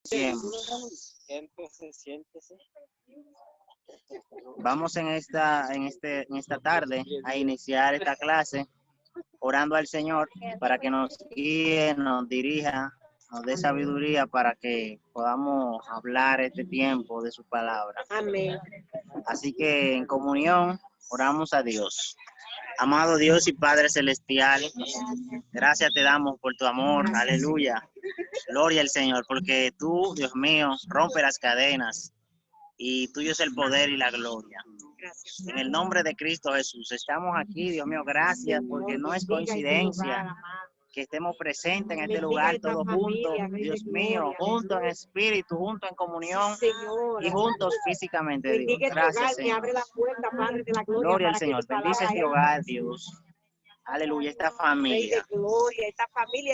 Siéntese. Vamos en esta tarde a iniciar esta clase orando al Señor para que nos guíe, nos dirija, nos dé sabiduría para que podamos hablar este tiempo de su palabra. Amén. Así que en comunión oramos a Dios. Amado Dios y Padre Celestial, gracias te damos por tu amor, aleluya. Gloria al Señor, porque tú, Dios mío, rompe las cadenas y tuyo es el poder y la gloria. Gracias. En el nombre de Cristo Jesús, estamos aquí, Dios mío, gracias, porque no es coincidencia que estemos presentes en este lugar todos juntos, Dios mío, juntos en espíritu, juntos en comunión y juntos físicamente, Dios. Gracias, Señor. Gloria al Señor, bendice este hogar, Dios. Aleluya, esta familia.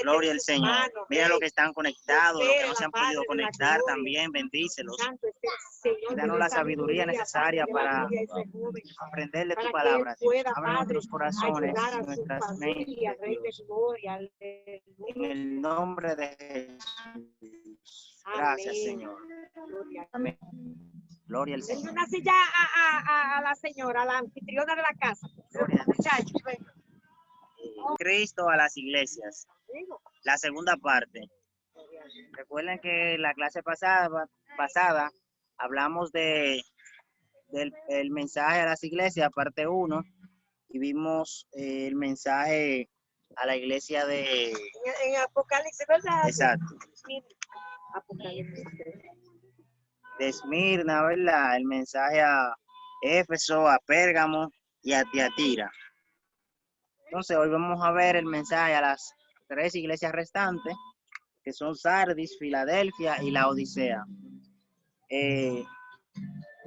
Gloria al Señor. Mira los que están conectados, los que no se han podido conectar también, bendícelos. Y danos la sabiduría necesaria para aprender de tu palabra. Abre nuestros corazones, nuestras mentes, Dios. En el nombre de Jesús. Gracias, Señor. Amén. Gloria al Señor. Una silla a la señora, a la anfitriona de la casa. Muchachos, venga. Cristo a las iglesias. La segunda parte. Recuerden que la clase pasada hablamos del mensaje a las iglesias, parte 1, y vimos el mensaje a la iglesia de... En Apocalipsis, ¿verdad? Exacto. Apocalipsis. De Esmirna, ¿verdad? El mensaje a Éfeso, a Pérgamo y a Tiatira. Entonces hoy vamos a ver el mensaje a las 3 iglesias restantes, que son Sardis, Filadelfia y la Odisea.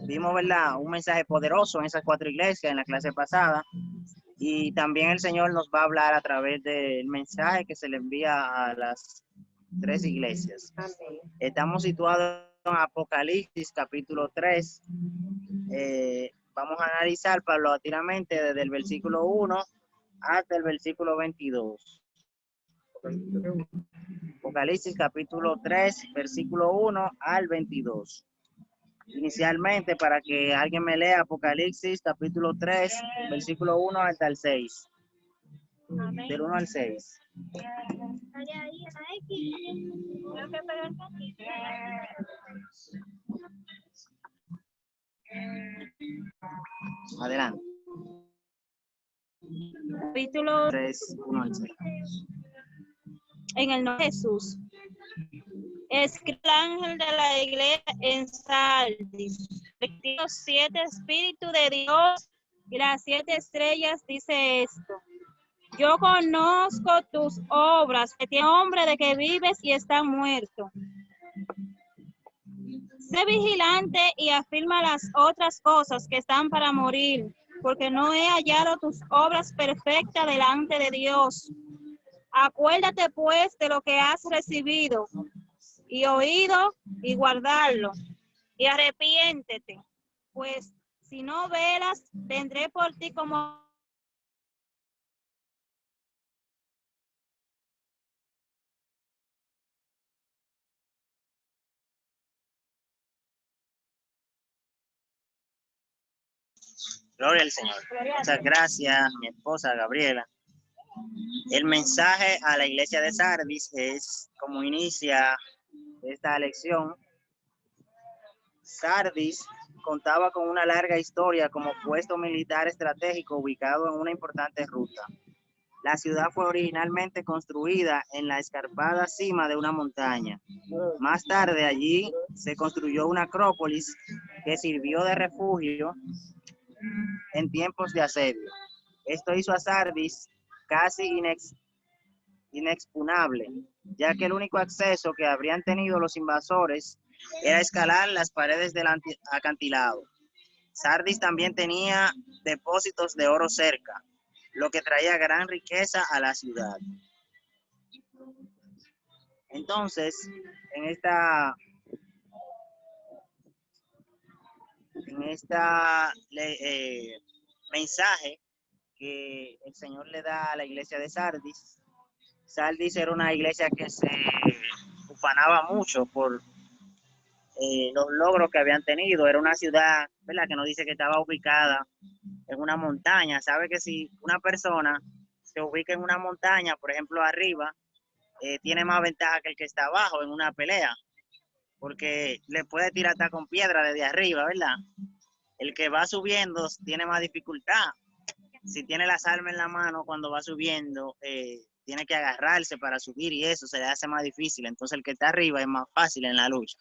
Vimos, ¿verdad?, un mensaje poderoso en esas 4 iglesias en la clase pasada, y también el Señor nos va a hablar a través del mensaje que se le envía a las 3 iglesias. Estamos situados en Apocalipsis capítulo 3. Vamos a analizar paulatinamente desde el versículo 1 hasta el versículo 22. Apocalipsis capítulo 3, versículo 1 al 22. Inicialmente, para que alguien me lea Apocalipsis capítulo 3, versículo 1 hasta el 6. Amén. Del 1 al 6. Adelante. Capítulo 3, 1 al 6. En el nombre de Jesús. Escribe el ángel de la iglesia en Sardis. Los 7 espíritus de Dios y las 7 estrellas dice esto. Yo conozco tus obras, que tienes nombre de que vives y estás muerto. Sé vigilante y afirma las otras cosas que están para morir, porque no he hallado tus obras perfectas delante de Dios. Acuérdate pues de lo que has recibido y oído y guardarlo, y arrepiéntete, pues si no velas, vendré por ti como Gloria al Señor. Muchas gracias, mi esposa Gabriela. El mensaje a la iglesia de Sardis es como inicia esta lección. Sardis contaba con una larga historia como puesto militar estratégico ubicado en una importante ruta. La ciudad fue originalmente construida en la escarpada cima de una montaña. Más tarde allí se construyó una acrópolis que sirvió de refugio en tiempos de asedio. Esto hizo a Sardis casi inexpugnable, ya que el único acceso que habrían tenido los invasores era escalar las paredes del acantilado. Sardis también tenía depósitos de oro cerca, lo que traía gran riqueza a la ciudad. Entonces, en esta mensaje que el Señor le da a la iglesia de Sardis, Sardis era una iglesia que se ufanaba mucho por los logros que habían tenido. Era una ciudad, ¿verdad?, que nos dice que estaba ubicada en una montaña. Sabe que si una persona se ubica en una montaña, por ejemplo, arriba, tiene más ventaja que el que está abajo en una pelea, porque le puede tirar hasta con piedra desde arriba, ¿verdad? El que va subiendo tiene más dificultad. Si tiene las armas en la mano cuando va subiendo, tiene que agarrarse para subir y eso se le hace más difícil. Entonces el que está arriba es más fácil en la lucha.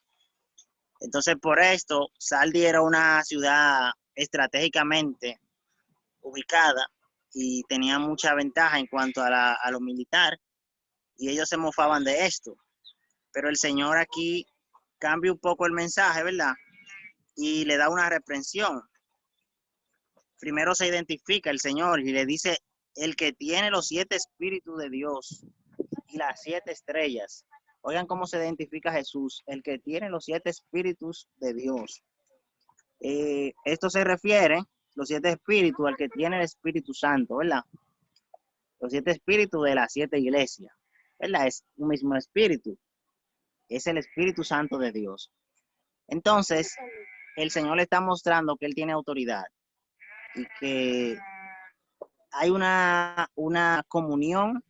Entonces por esto, Sardi era una ciudad estratégicamente ubicada y tenía mucha ventaja en cuanto a lo militar, y ellos se mofaban de esto. Pero el Señor aquí cambia un poco el mensaje, ¿verdad? Y le da una reprensión. Primero se identifica el Señor y le dice: el que tiene los 7 espíritus de Dios y las 7 estrellas. Oigan cómo se identifica Jesús: el que tiene los 7 espíritus de Dios. Esto se refiere, los 7 espíritus, al que tiene el Espíritu Santo, ¿verdad? Los 7 espíritus de las 7 iglesias, ¿verdad? Es un mismo espíritu, es el Espíritu Santo de Dios. Entonces, el Señor le está mostrando que Él tiene autoridad y que hay una comunión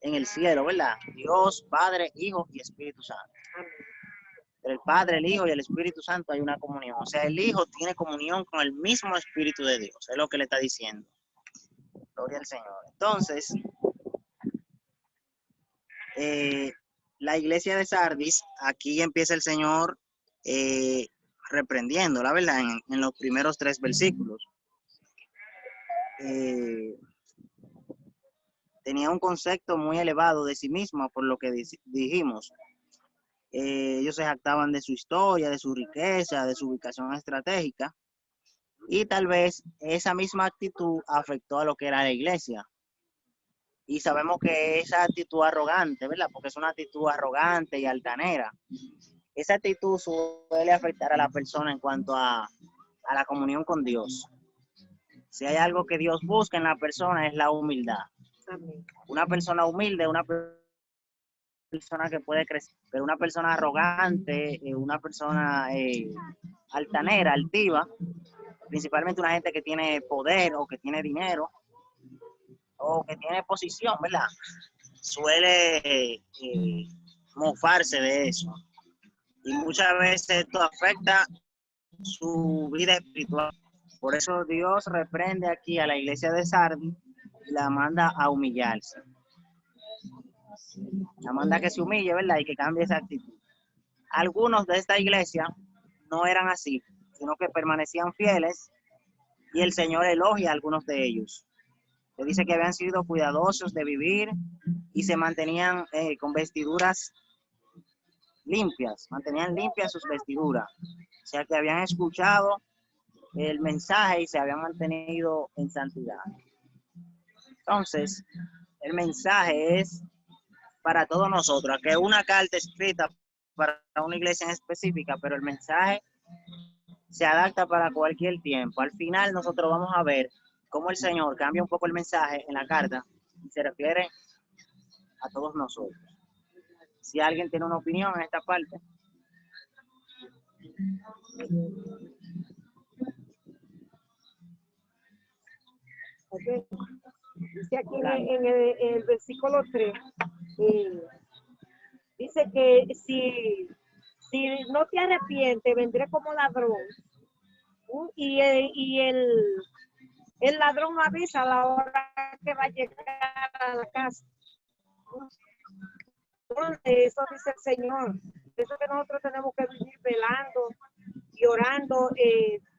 en el cielo, ¿verdad? Dios, Padre, Hijo y Espíritu Santo. Entre el Padre, el Hijo y el Espíritu Santo hay una comunión. O sea, el Hijo tiene comunión con el mismo Espíritu de Dios. Es lo que le está diciendo. Gloria al Señor. Entonces, la iglesia de Sardis, aquí empieza el Señor reprendiéndola, ¿verdad? En los primeros 3 versículos. Tenía un concepto muy elevado de sí misma, por lo que dijimos. Ellos se jactaban de su historia, de su riqueza, de su ubicación estratégica, y tal vez esa misma actitud afectó a lo que era la iglesia. Y sabemos que esa actitud arrogante, ¿verdad? Porque es una actitud arrogante y altanera. Esa actitud suele afectar a la persona en cuanto a la comunión con Dios. Si hay algo que Dios busca en la persona, es la humildad. Una persona humilde, una persona que puede crecer, pero una persona arrogante, una persona altanera, altiva, principalmente una gente que tiene poder o que tiene dinero o que tiene posición, ¿verdad? Suele mofarse de eso. Y muchas veces esto afecta su vida espiritual. Por eso Dios reprende aquí a la iglesia de Sardis y la manda a humillarse. La manda a que se humille, ¿verdad? Y que cambie esa actitud. Algunos de esta iglesia no eran así, sino que permanecían fieles, y el Señor elogia a algunos de ellos. Le dice que habían sido cuidadosos de vivir y se mantenían con vestiduras limpias, mantenían limpias sus vestiduras. O sea que habían escuchado el mensaje y se habían mantenido en santidad. Entonces, el mensaje es para todos nosotros, que es una carta escrita para una iglesia en específica, pero el mensaje se adapta para cualquier tiempo. Al final nosotros vamos a ver cómo el Señor cambia un poco el mensaje en la carta y se refiere a todos nosotros. Si alguien tiene una opinión en esta parte. Okay. Dice aquí en el versículo 3, dice que si no te arrepientes, vendré como ladrón. Y el ladrón no avisa a la hora que va a llegar a la casa. Entonces, eso dice el Señor. Eso que nosotros tenemos que vivir velando y orando.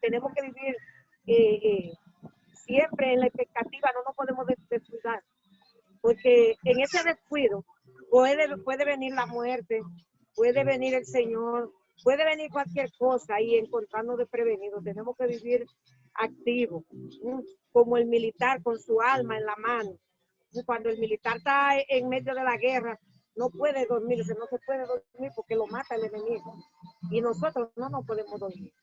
Tenemos que vivir siempre en la expectativa. No nos podemos descuidar. Porque en ese descuido puede venir la muerte, puede venir el Señor, puede venir cualquier cosa y encontrarnos desprevenidos. Tenemos que vivir activos, como el militar con su alma en la mano. Cuando el militar está en medio de la guerra, no puede dormirse, no se puede dormir porque lo mata el enemigo. Y nosotros no nos podemos dormir.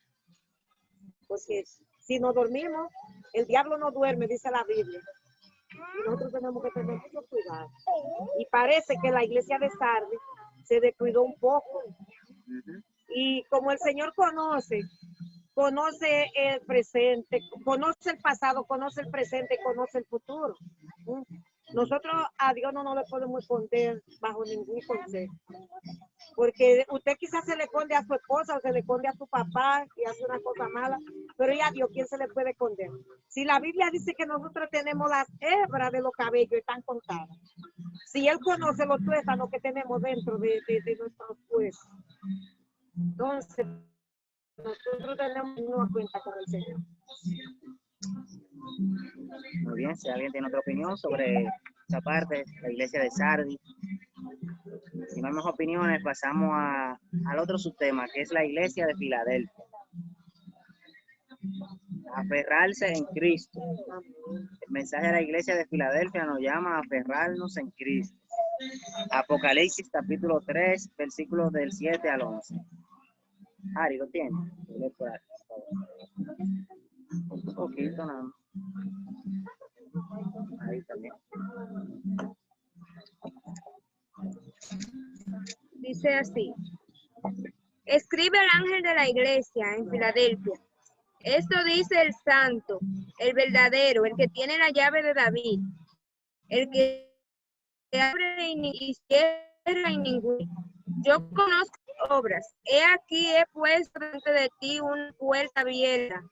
Porque si nos dormimos, el diablo no duerme, dice la Biblia. Y nosotros tenemos que tener mucho cuidado. Y parece que la iglesia de Sardis se descuidó un poco. Y como el Señor conoce el presente, conoce el pasado, conoce el presente, conoce el futuro. Nosotros a Dios no le podemos esconder bajo ningún consejo. Porque usted quizás se le esconde a su esposa o se le esconde a su papá y hace una cosa mala, pero ya a Dios, ¿quién se le puede esconder? Si la Biblia dice que nosotros tenemos las hebras de los cabellos, están contadas. Si Él conoce los tuétanos que tenemos dentro de nuestros huesos, entonces nosotros tenemos una cuenta con el Señor. Muy bien, si alguien tiene otra opinión sobre esta parte, la iglesia de Sardis. Si no hay más opiniones, pasamos al otro subtema, que es la iglesia de Filadelfia. Aferrarse en Cristo. El mensaje de la iglesia de Filadelfia nos llama a aferrarnos en Cristo. Apocalipsis capítulo 3, versículos del 7 al 11. Ari, ¿lo tiene? Un poquito nada más. Ahí también. Dice así: escribe al ángel de la iglesia en Filadelfia. Esto dice el santo, el verdadero, el que tiene la llave de David, el que abre y cierra y ninguno. Yo conozco tus obras. He aquí he puesto delante de ti una puerta abierta,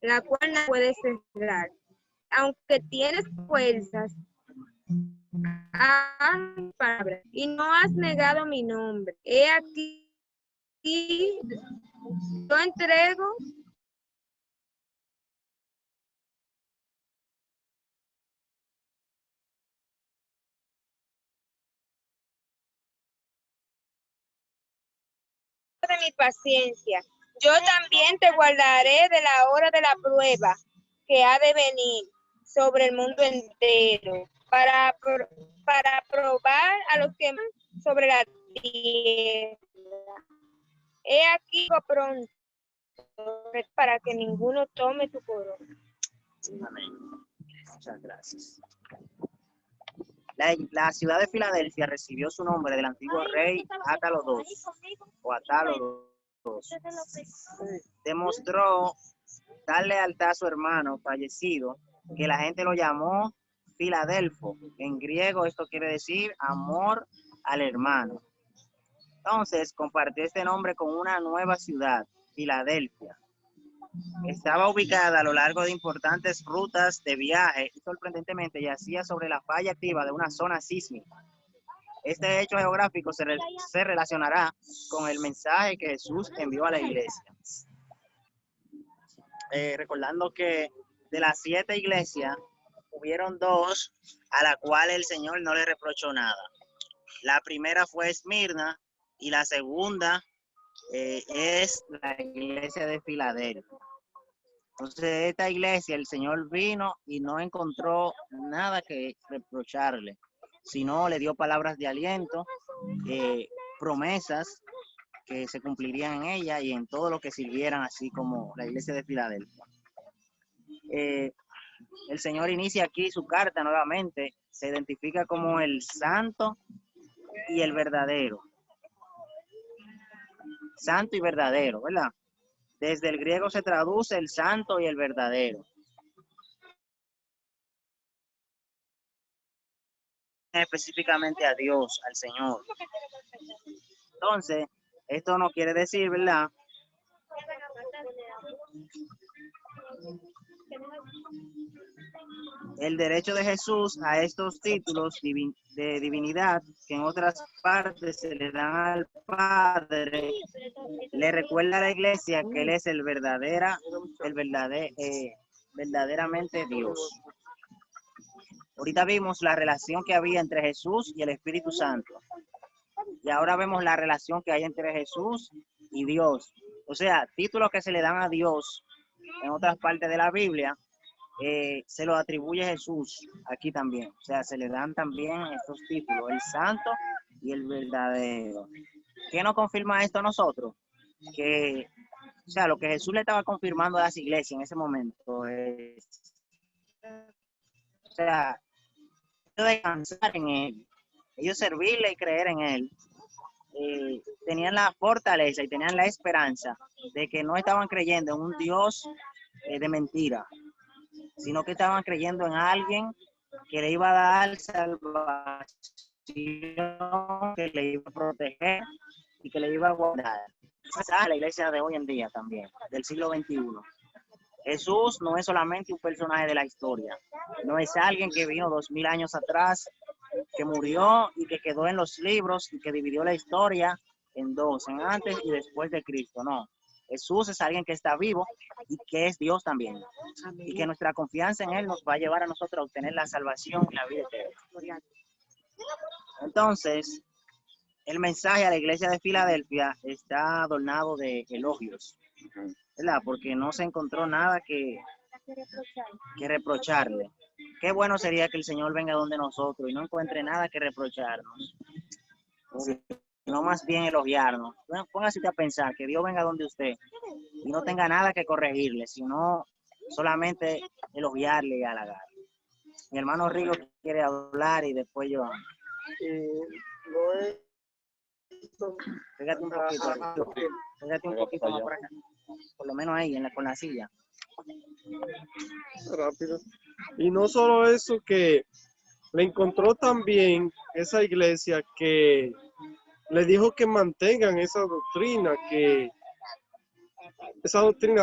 la cual no puedes cerrar. Aunque tienes fuerzas, palabra, y no has negado mi nombre. He aquí, yo entrego de mi paciencia. Yo también te guardaré de la hora de la prueba que ha de venir sobre el mundo entero para probar a los que sobre la tierra. He aquí pronto para que ninguno tome tu corona. Amén. Muchas gracias. La ciudad de Filadelfia recibió su nombre del antiguo rey Atalo II, o Atalo II. Demostró dar lealtad a su hermano fallecido, que la gente lo llamó Filadelfo. En griego esto quiere decir amor al hermano. Entonces compartió este nombre con una nueva ciudad, Filadelfia. Estaba ubicada a lo largo de importantes rutas de viaje y sorprendentemente yacía sobre la falla activa de una zona sísmica. Este hecho geográfico se relacionará con el mensaje que Jesús envió a la iglesia. Recordando que de las 7 iglesias, hubieron 2 a la cual el Señor no le reprochó nada. La primera fue Esmirna y la segunda es la iglesia de Filadelfia. Entonces, esta iglesia, el Señor vino y no encontró nada que reprocharle, sino le dio palabras de aliento, promesas que se cumplirían en ella y en todo lo que sirvieran, así como la iglesia de Filadelfia. El Señor inicia aquí su carta nuevamente, se identifica como el santo y el verdadero. Santo y verdadero, ¿verdad? Desde el griego se traduce el santo y el verdadero. Específicamente a Dios, al Señor. Entonces, esto no quiere decir, ¿verdad?, el derecho de Jesús a estos títulos de divinidad que en otras partes se le dan al Padre, le recuerda a la iglesia que Él es verdaderamente Dios. Ahorita vimos la relación que había entre Jesús y el Espíritu Santo. Y ahora vemos la relación que hay entre Jesús y Dios. O sea, títulos que se le dan a Dios en otras partes de la Biblia, se lo atribuye Jesús aquí también. O sea, se le dan también estos títulos, el santo y el verdadero. ¿Qué nos confirma esto a nosotros? Que, o sea, lo que Jesús le estaba confirmando a las iglesias en ese momento es, o sea, ellos descansar en Él, ellos servirle y creer en Él, tenían la fortaleza y tenían la esperanza de que no estaban creyendo en un Dios de mentira, sino que estaban creyendo en alguien que le iba a dar salvación, que le iba a proteger y que le iba a guardar. Esa es la iglesia de hoy en día también, del siglo XXI. Jesús no es solamente un personaje de la historia, no es alguien que vino 2000 años atrás, que murió y que quedó en los libros y que dividió la historia en dos, en antes y después de Cristo. No, Jesús es alguien que está vivo y que es Dios también. Y que nuestra confianza en Él nos va a llevar a nosotros a obtener la salvación y la vida eterna. Entonces, el mensaje a la iglesia de Filadelfia está adornado de elogios, ¿verdad? Porque no se encontró nada que reprocharle. Qué bueno sería que el Señor venga donde nosotros y no encuentre nada que reprocharnos, sino más bien elogiarnos. Bueno, póngase a pensar que Dios venga donde usted y no tenga nada que corregirle, sino solamente elogiarle y halagarle. Mi hermano Rigo quiere hablar y después yo. Pégate un poquito, pégate un poquito más por acá. Por lo menos ahí, con la silla. Rápido. Y no solo eso, que le encontró también esa iglesia que le dijo que mantengan esa doctrina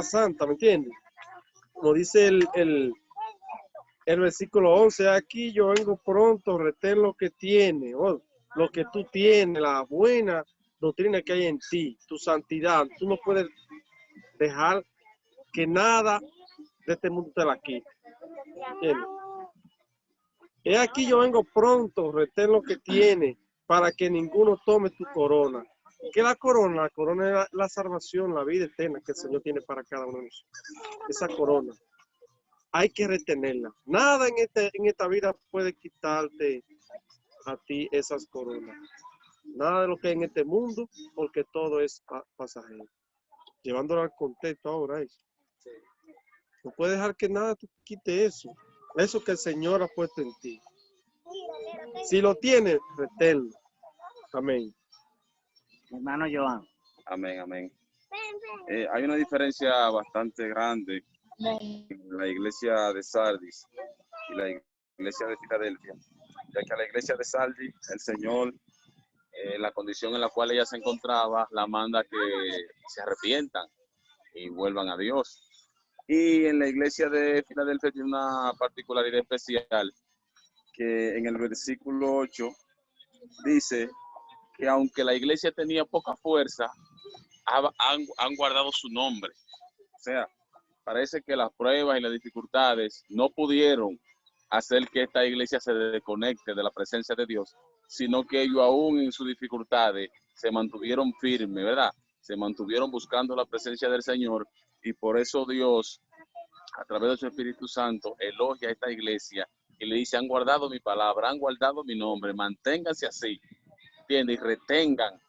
santa, ¿me entiendes? Como dice el versículo 11, aquí yo vengo pronto, retén lo que tiene, lo que tú tienes, la buena doctrina que hay en ti, tu santidad. Tú no puedes dejar que nada de este mundo te la quite. ¿Entiendes? Y aquí yo vengo pronto, retén lo que tiene, para que ninguno tome tu corona. ¿Qué es la corona? La corona es la salvación, la vida eterna que el Señor tiene para cada uno de nosotros. Esa corona hay que retenerla. Nada en esta vida puede quitarte a ti esas coronas. Nada de lo que hay en este mundo, porque todo es pasajero. Llevándolo al contexto ahora es. No puedes dejar que nada te quite eso. Eso que el Señor ha puesto en ti. Si lo tienes, reténlo. Amén. Hermano Joan. Amén, amén. Hay una diferencia bastante grande en la iglesia de Sardis y la iglesia de Filadelfia, ya que a la iglesia de Sardis el Señor, la condición en la cual ella se encontraba, la manda que se arrepientan y vuelvan a Dios. Y en la iglesia de Filadelfia tiene una particularidad especial, que en el versículo 8 dice que aunque la iglesia tenía poca fuerza, han guardado su nombre. O sea, parece que las pruebas y las dificultades no pudieron hacer que esta iglesia se desconecte de la presencia de Dios, sino que ellos aún en sus dificultades se mantuvieron firmes, ¿verdad? Se mantuvieron buscando la presencia del Señor, y por eso Dios, a través de su Espíritu Santo, elogia a esta iglesia y le dice: han guardado mi palabra, han guardado mi nombre, manténganse así, ¿entiendes? Y retengan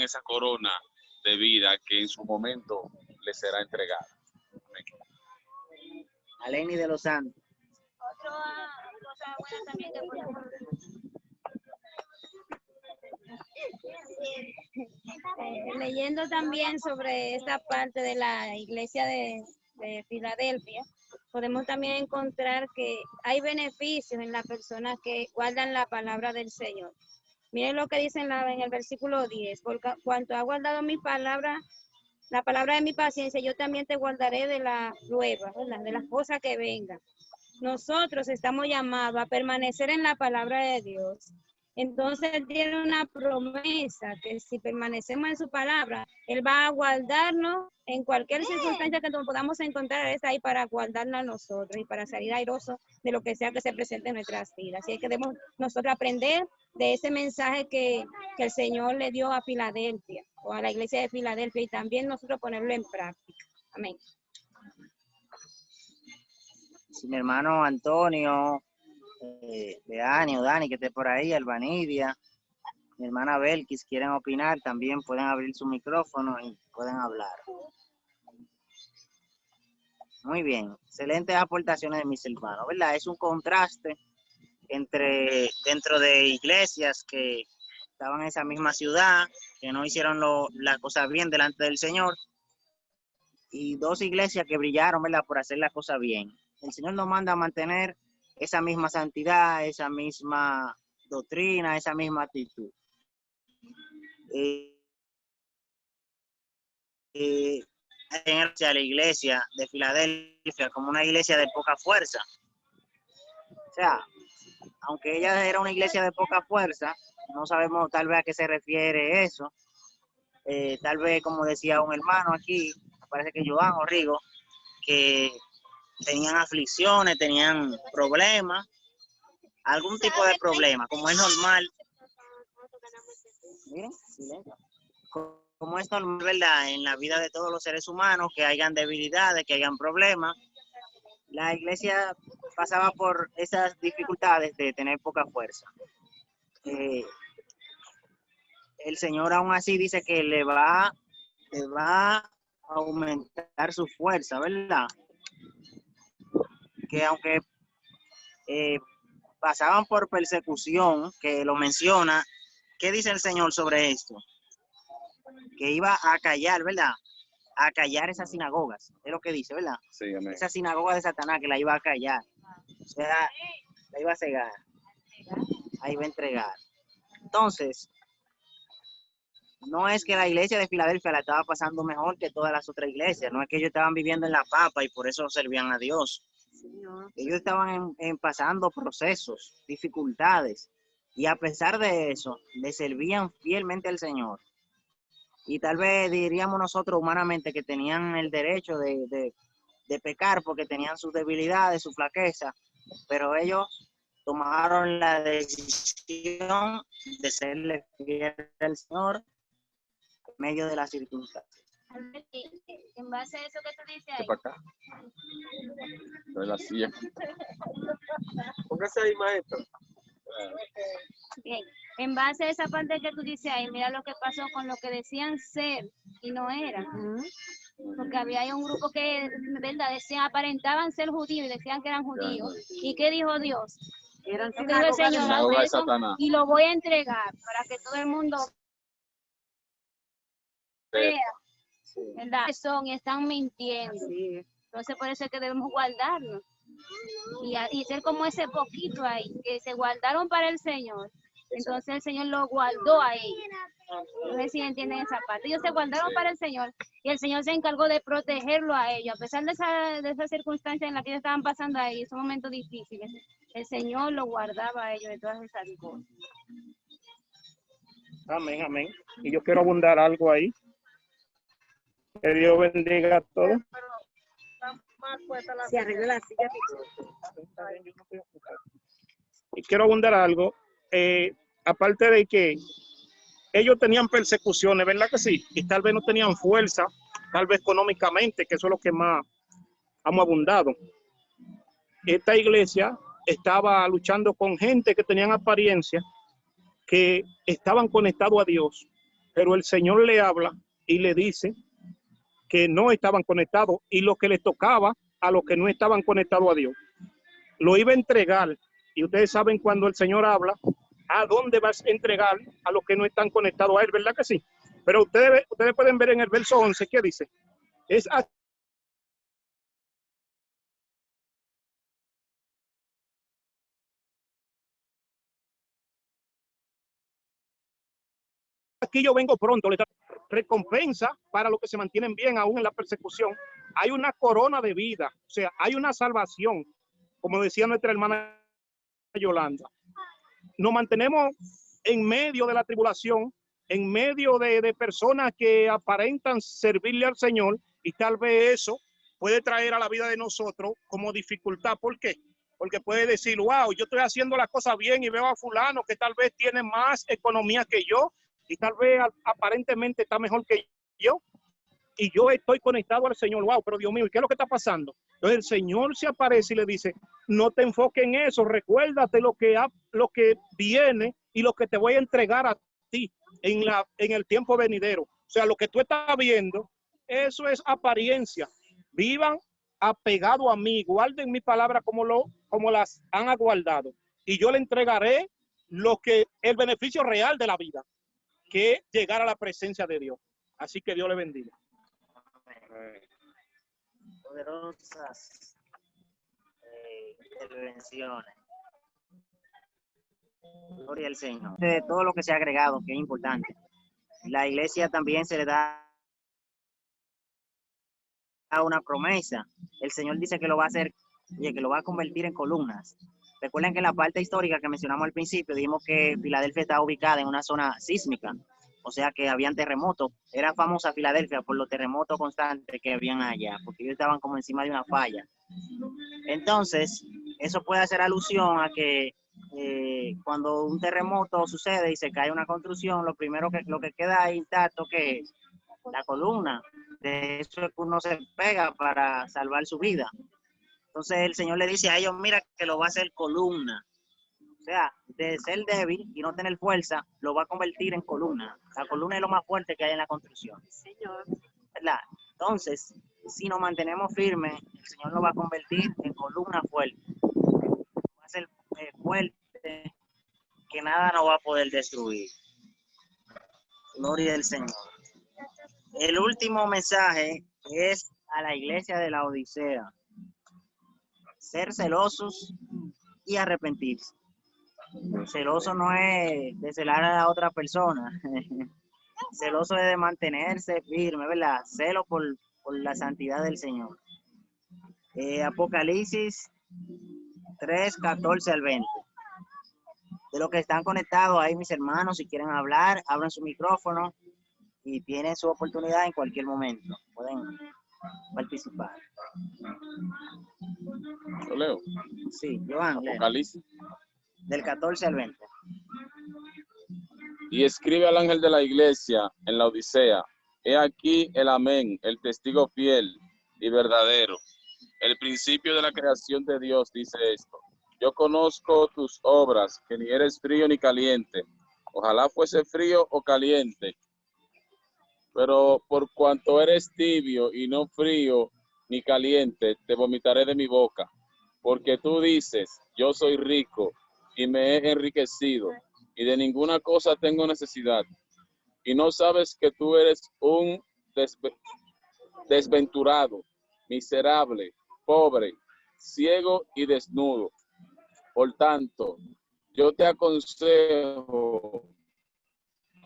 esa corona de vida que en su momento les será entregada. Aleni de los Santos. Otra cosa buena también que podemos leyendo también sobre esta parte de la iglesia de Filadelfia, podemos también encontrar que hay beneficios en las personas que guardan la palabra del Señor. Miren lo que dice en el versículo 10, por cuanto ha guardado mi palabra, la palabra de mi paciencia, yo también te guardaré de la prueba, ¿verdad? De las cosas que vengan. Nosotros estamos llamados a permanecer en la palabra de Dios. Entonces Él tiene una promesa que si permanecemos en su palabra, Él va a guardarnos en cualquier circunstancia que nos podamos encontrar. Él está ahí para guardarnos a nosotros y para salir airosos de lo que sea que se presente en nuestras vidas. Así que debemos nosotros aprender de ese mensaje que el Señor le dio a Filadelfia o a la iglesia de Filadelfia, y también nosotros ponerlo en práctica. Amén. Si mi hermano Antonio, Leani o Dani, que esté por ahí, Albanidia, mi hermana Belkis, quieren opinar, también pueden abrir su micrófono y pueden hablar. Muy bien, excelentes aportaciones de mis hermanos, ¿verdad? Es un contraste dentro de iglesias que estaban en esa misma ciudad, que no hicieron las cosas bien delante del Señor, y 2 iglesias que brillaron, ¿verdad?, por hacer las cosas bien. El Señor nos manda a mantener esa misma santidad, esa misma doctrina, esa misma actitud. En la iglesia de Filadelfia como una iglesia de poca fuerza. O sea, aunque ella era una iglesia de poca fuerza, no sabemos tal vez a qué se refiere eso. Tal vez, como decía un hermano aquí, parece que Joan o Rigo, que tenían aflicciones, tenían problemas, algún tipo de problema, como es normal. Miren, silencio. Como es normal, ¿verdad?, en la vida de todos los seres humanos, que hayan debilidades, que hayan problemas. La iglesia pasaba por esas dificultades de tener poca fuerza. El Señor aún así dice que le va a aumentar su fuerza, ¿verdad? Que aunque pasaban por persecución, que lo menciona, ¿qué dice el Señor sobre esto? Que iba a callar, ¿verdad? A callar esas sinagogas, es lo que dice, ¿verdad? Sí, amén. Esa sinagoga de Satanás, que la iba a callar, o sea, la iba a cegar, la iba a entregar. Entonces, no es que la iglesia de Filadelfia la estaba pasando mejor que todas las otras iglesias, no es que ellos estaban viviendo en la papa y por eso servían a Dios. Ellos estaban pasando procesos, dificultades, y a pesar de eso, le servían fielmente al Señor. Y tal vez diríamos nosotros humanamente que tenían el derecho de pecar porque tenían sus debilidades, su flaqueza, pero ellos tomaron la decisión de serle fiel al Señor en medio de las circunstancias. En base a eso que tú dices ahí. Para acá. De la silla. Póngase ahí, maestro. Bien, en base a esa parte que tú dices ahí, mira lo que pasó con lo que decían ser y no eran. Porque había un grupo que, ¿verdad?, decían, aparentaban ser judíos y decían que eran judíos. ¿Y qué dijo Dios? Eran Lo que dijo el Señor, sinagoga de eso, Satanás. y lo voy a entregar para que todo el mundo vea, ¿verdad?, que son y están mintiendo. Sí. Entonces por eso es que debemos guardarnos y ser como ese poquito ahí, que se guardaron para el Señor. Entonces el Señor lo guardó a ellos. No sé si entienden esa parte. Ellos se guardaron para el Señor y el Señor se encargó de protegerlo a ellos. A pesar de esa circunstancia en la que ellos estaban pasando ahí, esos momentos difíciles, el Señor lo guardaba a ellos de todas esas cosas. Amén, amén. Y yo quiero abundar algo ahí. Que Dios bendiga a todos. Se arregla la silla. Y quiero abundar algo. Aparte de que ellos tenían persecuciones, ¿verdad que sí? Y tal vez no tenían fuerza, tal vez económicamente, que eso es lo que más hemos abundado. Esta iglesia estaba luchando con gente que tenían apariencia, que estaban conectados a Dios, pero el Señor le habla y le dice que no estaban conectados y lo que les tocaba a los que no estaban conectados a Dios. Lo iba a entregar y ustedes saben cuando el Señor habla, ¿a dónde vas a entregar a los que no están conectados a Él? ¿Verdad que sí? Pero ustedes pueden ver en el verso 11, ¿qué dice? Es aquí yo vengo pronto, le da recompensa para los que se mantienen bien aún en la persecución. Hay una corona de vida, o sea, hay una salvación, como decía nuestra hermana Yolanda. Nos mantenemos en medio de la tribulación, en medio de personas que aparentan servirle al Señor, y tal vez eso puede traer a la vida de nosotros como dificultad. ¿Por qué? Porque puede decir, wow, yo estoy haciendo las cosas bien y veo a fulano que tal vez tiene más economía que yo y tal vez aparentemente está mejor que yo y yo estoy conectado al Señor. Wow, pero Dios mío, ¿y qué es lo que está pasando? Entonces el Señor se aparece y le dice, no te enfoques en eso, recuérdate lo que viene y lo que te voy a entregar a ti en el tiempo venidero. O sea, lo que tú estás viendo, eso es apariencia. Vivan apegados a mí, guarden mi palabra como las han aguardado. Y yo le entregaré el beneficio real de la vida, que es llegar a la presencia de Dios. Así que Dios le bendiga. Poderosas intervenciones. Gloria al Señor. De todo lo que se ha agregado, que es importante. La iglesia también se le da una promesa. El Señor dice que lo va a hacer, que lo va a convertir en columnas. Recuerden que en la parte histórica que mencionamos al principio, dijimos que Filadelfia estaba ubicada en una zona sísmica, o sea que habían terremotos. Era famosa Filadelfia por los terremotos constantes que habían allá, porque ellos estaban como encima de una falla. Entonces, eso puede hacer alusión a que cuando un terremoto sucede y se cae una construcción, lo que queda ahí intacto, que es la columna. De eso es que uno se pega para salvar su vida. Entonces el Señor le dice a ellos, mira que lo va a hacer columna. O sea, de ser débil y no tener fuerza, lo va a convertir en columna. La columna es lo más fuerte que hay en la construcción. Señor. ¿Verdad? Entonces, si nos mantenemos firmes, el Señor nos va a convertir en columna fuerte. Va a ser fuerte que nada nos va a poder destruir. Gloria al Señor. El último mensaje es a la iglesia de la Odisea. Ser celosos y arrepentirse. Celoso no es de celar a la otra persona. Celoso es de mantenerse firme, ¿verdad? Celo por la santidad del Señor. Apocalipsis 3, 14 al 20. De los que están conectados ahí, mis hermanos, si quieren hablar, abran su micrófono y tienen su oportunidad en cualquier momento. Pueden participar. Yo leo. Sí, Joan. Apocalipsis. Del 14 al 20. Y escribe al ángel de la iglesia en la Odisea: he aquí el amén, el testigo fiel y verdadero, el principio de la creación de Dios, dice esto: yo conozco tus obras, que ni eres frío ni caliente. Ojalá fuese frío o caliente. Pero por cuanto eres tibio y no frío ni caliente, te vomitaré de mi boca. Porque tú dices, yo soy rico y me he enriquecido, y de ninguna cosa tengo necesidad. Y no sabes que tú eres un desventurado, miserable, pobre, ciego y desnudo. Por tanto, yo te aconsejo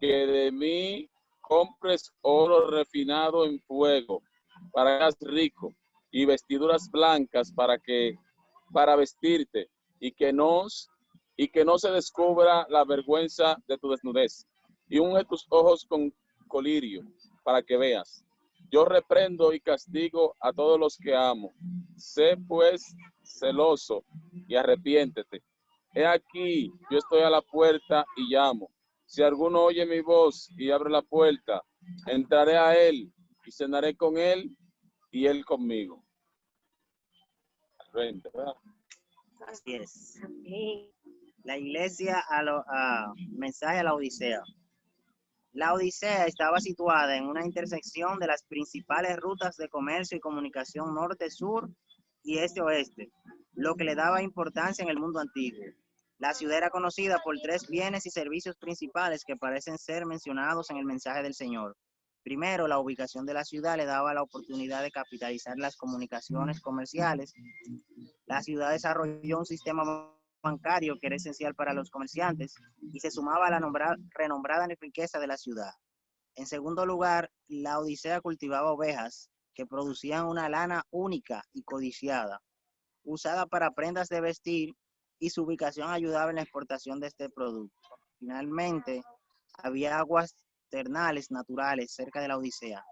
que de mí compres oro refinado en fuego, para que seas rico, y vestiduras blancas para vestirte, y que no se descubra la vergüenza de tu desnudez, y unge tus ojos con colirio, para que veas. Yo reprendo y castigo a todos los que amo. Sé pues celoso y arrepiéntete. He aquí, yo estoy a la puerta y llamo. Si alguno oye mi voz y abre la puerta, entraré a él y cenaré con él y él conmigo. ¿Verdad? Así es. La iglesia mensaje a la Odisea. La Odisea estaba situada en una intersección de las principales rutas de comercio y comunicación norte-sur y este-oeste, lo que le daba importancia en el mundo antiguo. La ciudad era conocida por 3 bienes y servicios principales que parecen ser mencionados en el mensaje del Señor. Primero, la ubicación de la ciudad le daba la oportunidad de capitalizar las comunicaciones comerciales. La ciudad desarrolló un sistema bancario que era esencial para los comerciantes y se sumaba a la renombrada riqueza de la ciudad. En segundo lugar, la Odisea cultivaba ovejas que producían una lana única y codiciada, usada para prendas de vestir, y su ubicación ayudaba en la exportación de este producto. Finalmente, había aguas termales naturales cerca de la Odisea.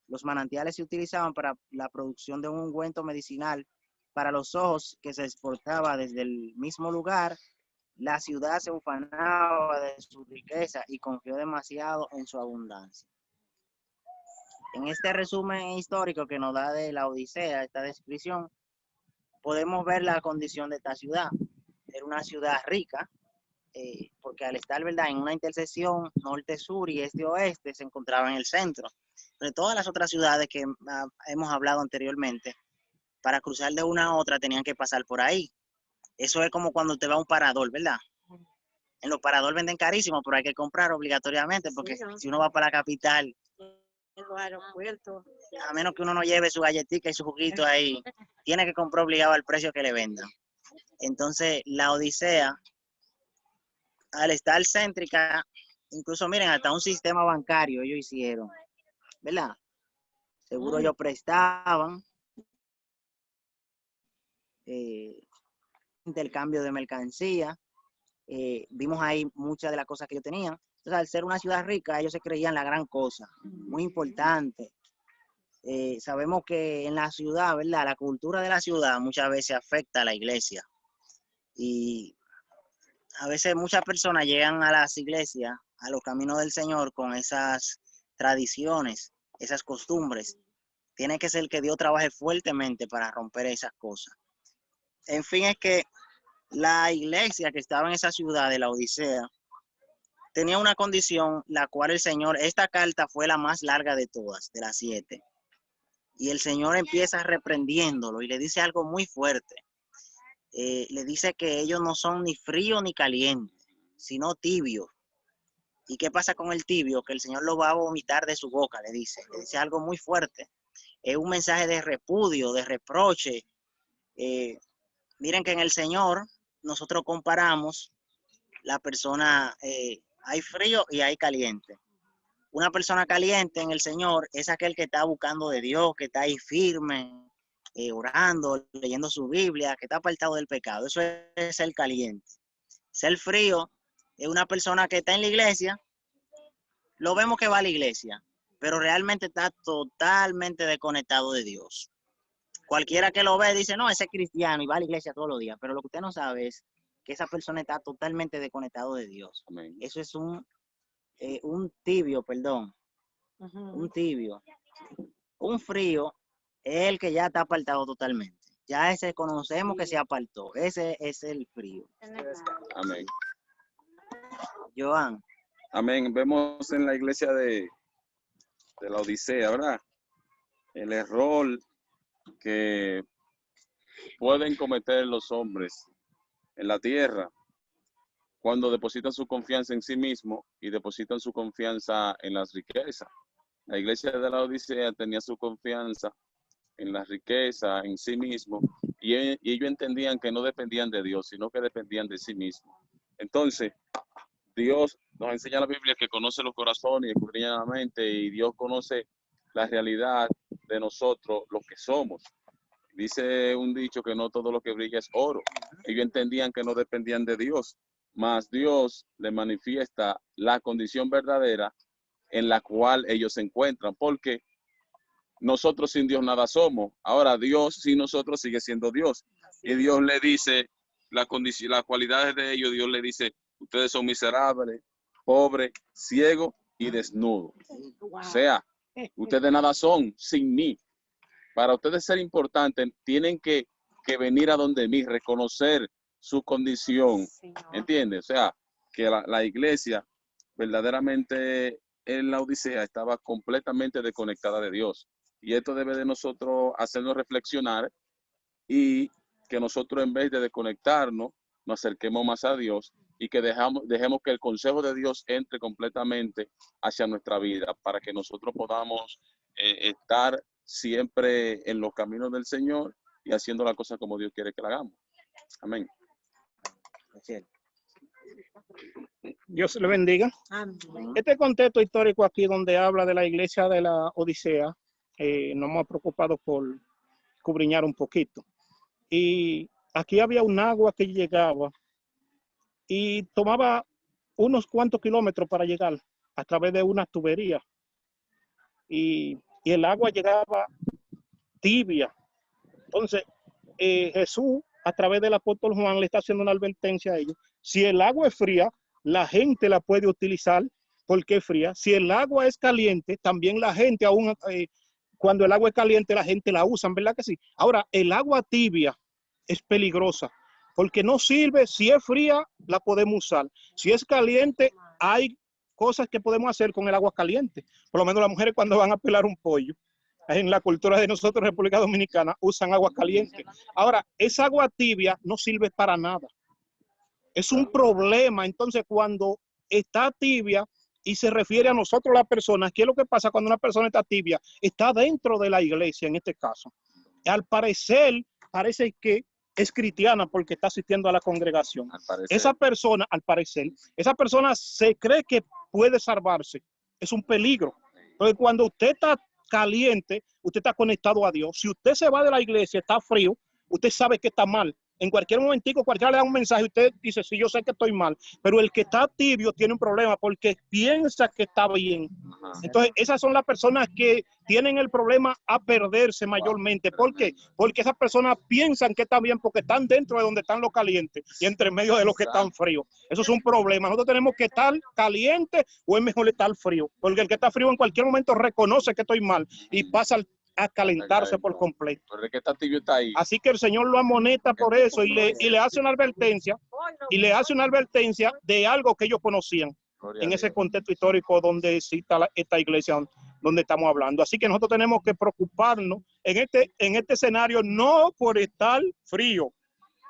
Los manantiales se utilizaban para la producción de un ungüento medicinal para los ojos que se exportaba desde el mismo lugar. La ciudad se ufanaba de su riqueza y confió demasiado en su abundancia. En este resumen histórico que nos da de la Odisea, esta descripción, podemos ver la condición de esta ciudad. Era una ciudad rica, porque al estar, ¿verdad?, en una intersección norte-sur y este-oeste, se encontraba en el centro. De todas las otras ciudades que hemos hablado anteriormente, para cruzar de una a otra tenían que pasar por ahí. Eso es como cuando te va a un parador, ¿verdad? En los paradores venden carísimo, pero hay que comprar obligatoriamente, porque si uno va para la capital, En los aeropuertos. a menos que uno no lleve su galletita y su juguito ahí, tiene que comprar obligado al precio que le vendan. Entonces, la Odisea, al estar céntrica, incluso miren, hasta un sistema bancario ellos hicieron, ¿verdad? Seguro ellos prestaban, intercambio de mercancía, vimos ahí muchas de las cosas que ellos tenían. Entonces, al ser una ciudad rica, ellos se creían la gran cosa, muy importante. Sabemos que en la ciudad, ¿verdad? La cultura de la ciudad muchas veces afecta a la iglesia. Y a veces muchas personas llegan a las iglesias, a los caminos del Señor, con esas tradiciones, esas costumbres. Tiene que ser que Dios trabaje fuertemente para romper esas cosas. En fin, es que la iglesia que estaba en esa ciudad de la Odisea tenía una condición, la cual el Señor, esta carta fue la más larga de todas, de las 7. Y el Señor empieza reprendiéndolo y le dice algo muy fuerte. Le dice que ellos no son ni fríos ni calientes, sino tibios. ¿Y qué pasa con el tibio? Que el Señor lo va a vomitar de su boca, le dice algo muy fuerte. Es un mensaje de repudio, de reproche. Miren que en el Señor nosotros comparamos la persona, hay frío y hay caliente. Una persona caliente en el Señor es aquel que está buscando de Dios, que está ahí firme, orando, leyendo su Biblia, que está apartado del pecado. Eso es ser caliente. Ser frío es una persona que está en la iglesia, lo vemos que va a la iglesia, pero realmente está totalmente desconectado de Dios. Cualquiera que lo ve dice, no, ese es cristiano y va a la iglesia todos los días, pero lo que usted no sabe es que esa persona está totalmente desconectado de Dios. Amén. Eso es un tibio, perdón. Un tibio. Un frío es el que ya está apartado totalmente. Ya ese conocemos que se apartó. Ese es el frío. Amén. Joan. Amén. Vemos en la iglesia de la Odisea, ¿verdad? El error que pueden cometer los hombres en la tierra cuando depositan su confianza en sí mismo y depositan su confianza en las riquezas. La iglesia de la Odisea tenía su confianza en la riqueza, en sí mismo, y ellos entendían que no dependían de Dios, sino que dependían de sí mismos. Entonces, Dios nos enseña la Biblia que conoce los corazones y escudriña la mente, y Dios conoce la realidad de nosotros, los que somos. Dice un dicho que no todo lo que brilla es oro. Ellos entendían que no dependían de Dios, mas Dios les manifiesta la condición verdadera en la cual ellos se encuentran, porque nosotros sin Dios nada somos. Ahora Dios sin nosotros sigue siendo Dios. Y Dios le dice las cualidades de ellos. Dios le dice, ustedes son miserables, pobres, ciegos y desnudos. O sea, ustedes nada son sin mí. Para ustedes ser importantes, tienen que venir a donde mí, reconocer su condición. ¿Entiendes? O sea, que la iglesia verdaderamente en la Odisea estaba completamente desconectada de Dios. Y esto debe de nosotros hacernos reflexionar y que nosotros en vez de desconectarnos, nos acerquemos más a Dios y que dejemos que el consejo de Dios entre completamente hacia nuestra vida para que nosotros podamos estar siempre en los caminos del Señor y haciendo la cosa como Dios quiere que la hagamos. Amén. Dios le bendiga. Amén. Este contexto histórico aquí donde habla de la iglesia de la Odisea, nos hemos preocupado por escudriñar un poquito. Y aquí había un agua que llegaba y tomaba unos cuantos kilómetros para llegar a través de una tubería. Y el agua llegaba tibia. Entonces, Jesús, a través del apóstol Juan, le está haciendo una advertencia a ellos. Si el agua es fría, la gente la puede utilizar porque es fría. Si el agua es caliente, también la gente, aún cuando el agua es caliente, la gente la usa, ¿verdad que sí? Ahora, el agua tibia es peligrosa porque no sirve. Si es fría, la podemos usar. Si es caliente, hay cosas que podemos hacer con el agua caliente. Por lo menos las mujeres cuando van a pelar un pollo, en la cultura de nosotros, República Dominicana, usan agua caliente. Ahora, esa agua tibia no sirve para nada. Es un problema. Entonces, cuando está tibia y se refiere a nosotros las personas, ¿qué es lo que pasa cuando una persona está tibia? Está dentro de la iglesia, en este caso. Al parecer, parece que es cristiana porque está asistiendo a la congregación. Esa persona, al parecer, esa persona se cree que puede salvarse. Es un peligro. Entonces, cuando usted está caliente, usted está conectado a Dios. Si usted se va de la iglesia, está frío, usted sabe que está mal. En cualquier momentico, cualquiera le da un mensaje, usted dice, sí, yo sé que estoy mal, pero el que está tibio tiene un problema porque piensa que está bien. Entonces, esas son las personas que tienen el problema a perderse mayormente. ¿Por qué? Porque esas personas piensan que están bien porque están dentro de donde están los calientes y entre medio de los que están fríos. Eso es un problema. Nosotros tenemos que estar calientes o es mejor estar frío, porque el que está frío en cualquier momento reconoce que estoy mal y pasa a calentarse por completo. Pero el que está tibio está ahí. Así que el Señor lo amonesta por eso y le hace una advertencia, de algo que ellos conocían en ese contexto histórico donde cita esta iglesia donde estamos hablando. Así que nosotros tenemos que preocuparnos en este escenario, no por estar frío.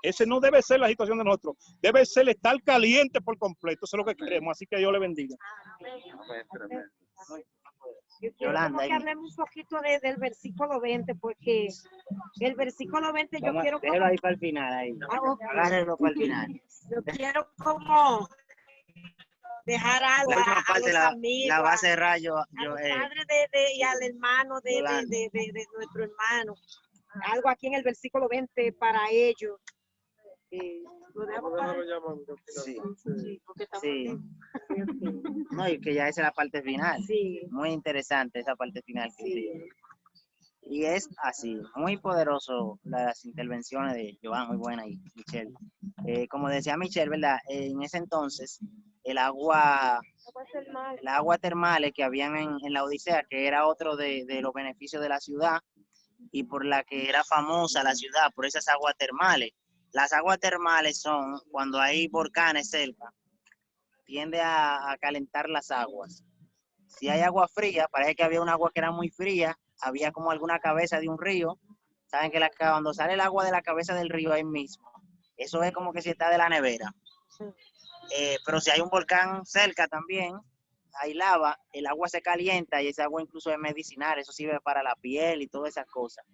Ese no debe ser la situación de nosotros. Debe ser estar caliente por completo. Eso es lo que queremos. Así que Dios le bendiga. Yo quiero que hablemos un poquito del versículo 20, porque el versículo 20 yo quiero... Déjalo ahí para el final, ahí. Agárrelo para el final. Yo quiero como dejar algo a los amigos, la va a cerrar a los padres y al hermano de nuestro hermano. Algo aquí en el versículo 20 para ellos. ¿Lo dejamos para? Sí. Sí. No, y que ya esa es la parte final. Sí. Muy interesante esa parte final. Sí. Y es así, muy poderoso las intervenciones de Joan, muy buena, y Michelle. Como decía Michelle, ¿verdad? En ese entonces, el agua termales que habían en la Odisea, que era otro de los beneficios de la ciudad, y por la que era famosa la ciudad, por esas aguas termales. Las aguas termales son cuando hay volcanes cerca, tiende a calentar las aguas. Si hay agua fría, parece que había un agua que era muy fría, había como alguna cabeza de un río. Saben que cuando sale el agua de la cabeza del río ahí mismo, eso es como que si está de la nevera. Pero si hay un volcán cerca también, hay lava, el agua se calienta y esa agua incluso es medicinal, eso sirve para la piel y todas esas cosas.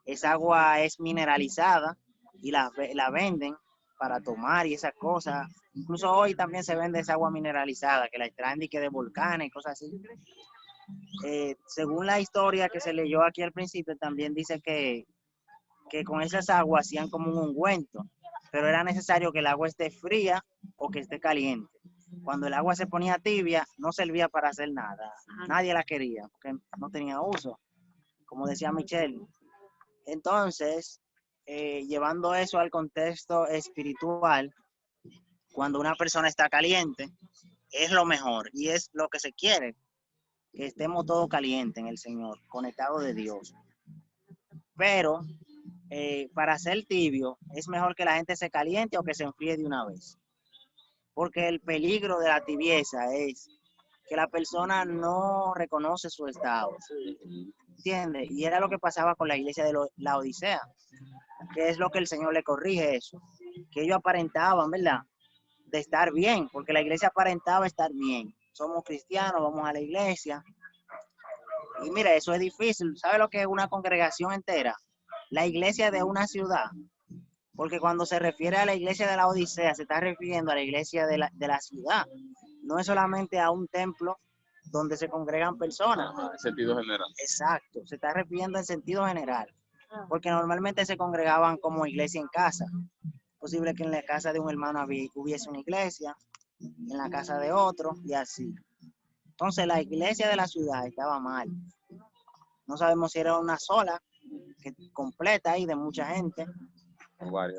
Esa agua es mineralizada y la venden para tomar y esas cosas. Incluso hoy también se vende esa agua mineralizada, que la extraen de volcanes y cosas así. Según la historia que se leyó aquí al principio, también dice que con esas aguas hacían como un ungüento, pero era necesario que el agua esté fría o que esté caliente. Cuando el agua se ponía tibia, no servía para hacer nada. Nadie la quería, porque no tenía uso, como decía Michelle. Entonces, llevando eso al contexto espiritual, cuando una persona está caliente, es lo mejor y es lo que se quiere, que estemos todos calientes en el Señor, conectados de Dios. Pero para ser tibio, es mejor que la gente se caliente o que se enfríe de una vez. Porque el peligro de la tibieza es que la persona no reconoce su estado. ¿Entiendes? Y era lo que pasaba con la iglesia de la Odisea, que es lo que el Señor le corrige eso. Que ellos aparentaban, ¿verdad?, de estar bien, porque la iglesia aparentaba estar bien. Somos cristianos, vamos a la iglesia. Y mira, eso es difícil. ¿Sabe lo que es una congregación entera? La iglesia de una ciudad. Porque cuando se refiere a la iglesia de la Odisea, se está refiriendo a la iglesia de la ciudad. No es solamente a un templo donde se congregan personas. En sentido general. Exacto, se está refiriendo en sentido general. Porque normalmente se congregaban como iglesia en casa. Posible que en la casa de un hermano hubiese una iglesia, en la casa de otro, y así. Entonces la iglesia de la ciudad estaba mal. No sabemos si era una sola, completa ahí de mucha gente.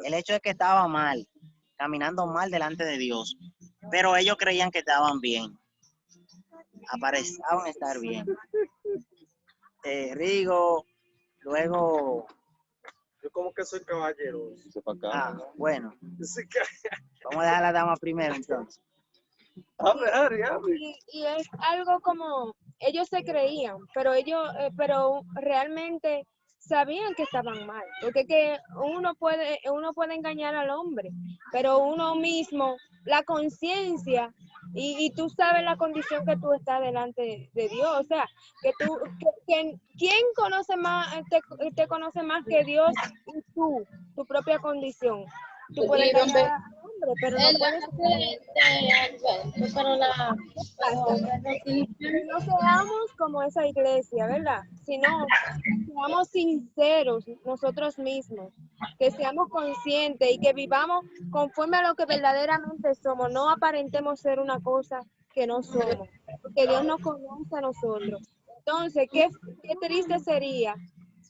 El hecho es que estaba mal, caminando mal delante de Dios. Pero ellos creían que estaban bien. Aparentaban estar bien. Rigo, luego... Yo como que soy caballero. Bueno. Vamos a dejar a la dama primero entonces. Y es algo como, ellos se creían, pero realmente sabían que estaban mal, porque es que uno puede engañar al hombre, pero uno mismo, la conciencia, y tú sabes la condición que tú estás delante de Dios, o sea, ¿quién conoce más, te conoce más que Dios y tu propia condición? Tú puedes engañar al hombre, pero no puedes... No seamos como esa iglesia, ¿verdad? Sino seamos sinceros nosotros mismos, que seamos conscientes y que vivamos conforme a lo que verdaderamente somos, no aparentemos ser una cosa que no somos, porque Dios nos conoce a nosotros. Entonces, qué triste sería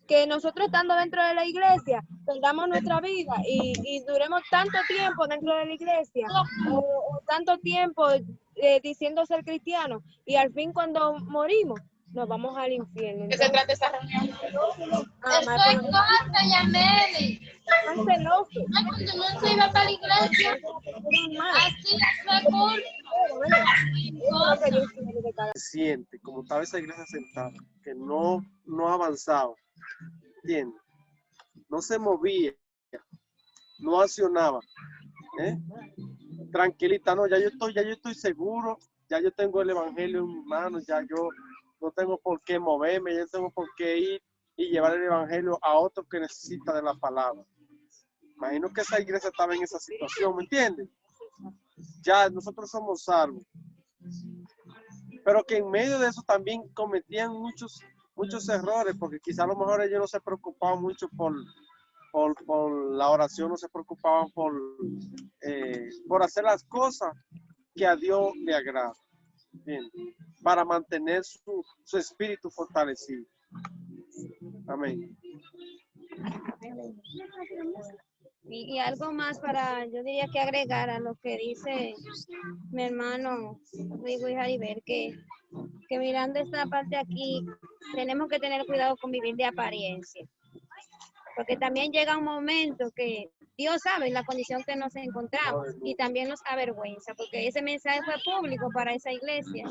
que nosotros estando dentro de la iglesia perdamos nuestra vida y duremos tanto tiempo dentro de la iglesia o tanto tiempo diciendo ser cristianos y al fin cuando morimos nos vamos al infierno. ¿Qué se trata esa reunión? Estoy corta, Yameli. Están celosos. Cuando no se iba para la iglesia, así es Se siente como estaba esa iglesia sentada, que no avanzaba, ¿entiendes? No se movía, no accionaba, ¿eh? Tranquilita, no, ya yo estoy seguro, ya yo tengo el evangelio en mis manos, ya yo no tengo por qué moverme, ya tengo por qué ir y llevar el evangelio a otro que necesita de la palabra. Imagino que esa iglesia estaba en esa situación, ¿me entiendes? Ya nosotros somos salvos. Pero que en medio de eso también cometían muchos errores, porque quizá a lo mejor ellos no se preocupaban mucho por la oración, no se preocupaban por hacer las cosas que a Dios le agrada. Bien, para mantener su espíritu fortalecido. Amén. Y algo más yo diría que agregar a lo que dice mi hermano Rigo y Jaribel, que mirando esta parte aquí, tenemos que tener cuidado con vivir de apariencia. Porque también llega un momento que Dios sabe la condición que nos encontramos y también nos avergüenza, porque ese mensaje fue público para esa iglesia.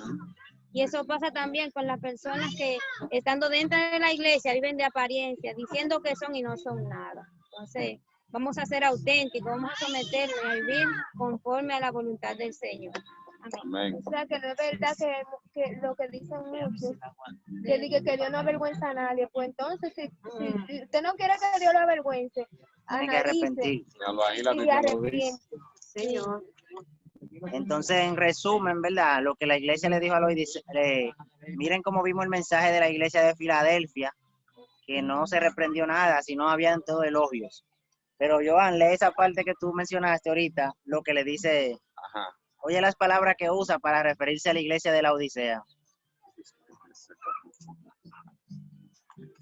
Y eso pasa también con las personas que estando dentro de la iglesia viven de apariencia, diciendo que son y no son nada. Entonces, vamos a ser auténticos, vamos a someternos a vivir conforme a la voluntad del Señor. Amén. O sea, que no es verdad que lo que dicen muchos, que Dios no avergüenza a nadie. Pues entonces, si usted no quiere que Dios lo avergüence, tiene que arrepentir. Y arrepiente. Señor. Entonces, en resumen, ¿verdad? Lo que la iglesia le dijo a los miren cómo vimos el mensaje de la iglesia de Filadelfia, que no se reprendió nada, sino habían todo elogios. Pero Joan, lee esa parte que tú mencionaste ahorita, lo que le dice, oye las palabras que usa para referirse a la iglesia de la Odisea.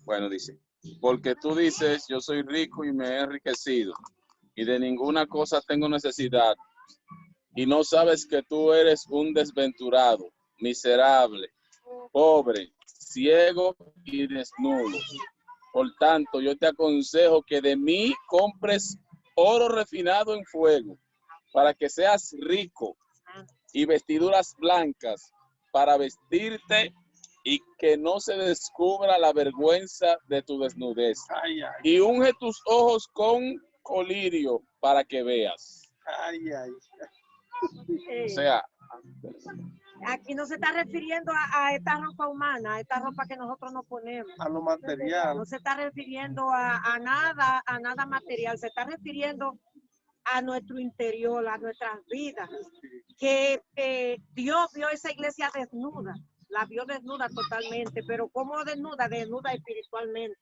Bueno, dice, porque tú dices, yo soy rico y me he enriquecido, y de ninguna cosa tengo necesidad, y no sabes que tú eres un desventurado, miserable, pobre, ciego y desnudo. Por tanto, yo te aconsejo que de mí compres oro refinado en fuego, para que seas rico, y vestiduras blancas para vestirte, y que no se descubra la vergüenza de tu desnudez. Y unge tus ojos con colirio para que veas. O sea, aquí no se está refiriendo a esta ropa humana, a esta ropa que nosotros nos ponemos. A lo material. No se está refiriendo a nada material, se está refiriendo a nuestro interior, a nuestras vidas. Que Dios vio esa iglesia desnuda, la vio desnuda totalmente, pero ¿cómo desnuda? Desnuda espiritualmente.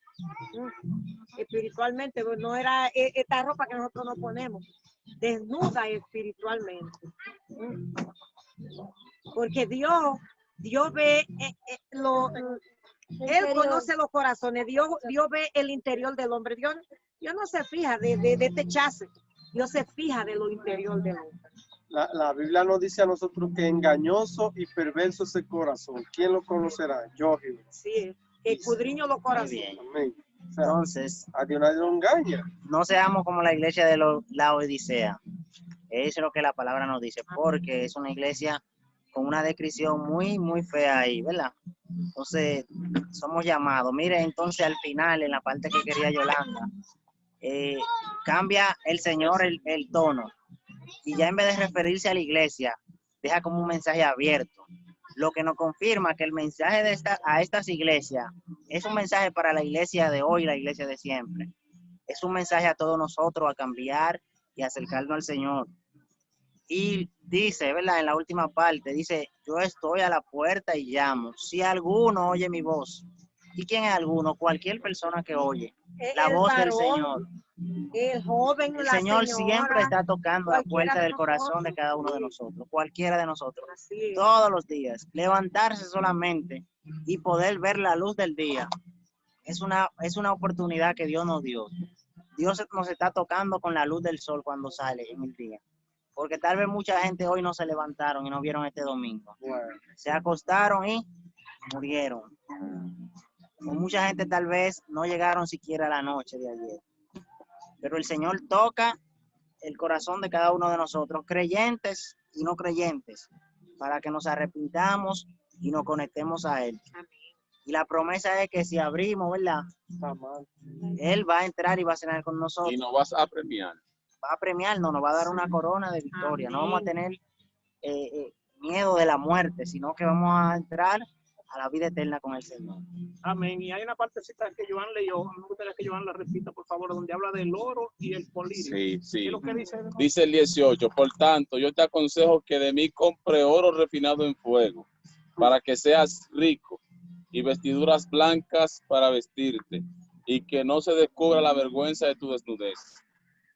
Espiritualmente, no era esta ropa que nosotros nos ponemos, desnuda espiritualmente. Porque Dios ve Él conoce los corazones, Dios ve el interior del hombre. Dios no se fija de este chace, Dios se fija de lo interior del hombre. La Biblia nos dice a nosotros que engañoso y perverso es el corazón. ¿Quién lo conocerá? Yo, Jehová. Sí, que escudriño los corazones. Amén. O sea, Entonces, a Dios nadie lo engaña. no seamos como la iglesia de la Odisea. Eso es lo que la palabra nos dice, porque es una iglesia con una descripción muy fea ahí, ¿verdad? Entonces, somos llamados. Mire, entonces al final, en la parte que quería Yolanda, cambia el Señor el tono. Y ya en vez de referirse a la iglesia, deja como un mensaje abierto. Lo que nos confirma que el mensaje de a estas iglesias es un mensaje para la iglesia de hoy, la iglesia de siempre. Es un mensaje a todos nosotros a cambiar y acercarnos al Señor. Y dice, ¿verdad? En la última parte, dice, yo estoy a la puerta y llamo. Si alguno oye mi voz. ¿Y quién es alguno? Cualquier persona que oye la voz del Señor. El joven, El la Señor señora, siempre está tocando la puerta del corazón de cada uno de nosotros, cualquiera de nosotros, todos los días. Levantarse solamente y poder ver la luz del día es una oportunidad que Dios nos dio. Dios nos está tocando con la luz del sol cuando sale en el día. Porque tal vez mucha gente hoy no se levantaron y no vieron este domingo. Se acostaron y murieron. O mucha gente tal vez no llegaron siquiera a la noche de ayer. Pero el Señor toca el corazón de cada uno de nosotros, creyentes y no creyentes, para que nos arrepintamos y nos conectemos a Él. Y la promesa es que si abrimos, ¿verdad? Él va a entrar y va a cenar con nosotros. Y nos vas a premiar. Va a premiarnos, nos va a dar una corona de victoria. No vamos a tener miedo de la muerte, sino que vamos a entrar a la vida eterna con el Señor. Amén. Y hay una partecita que Joan leyó, me gustaría que Joan la repita, por favor, donde habla del oro y el colirio. Sí, sí. ¿Qué es lo que dice? Dice el 18, por tanto, yo te aconsejo que de mí compre oro refinado en fuego, para que seas rico, y vestiduras blancas para vestirte, y que no se descubra la vergüenza de tu desnudez.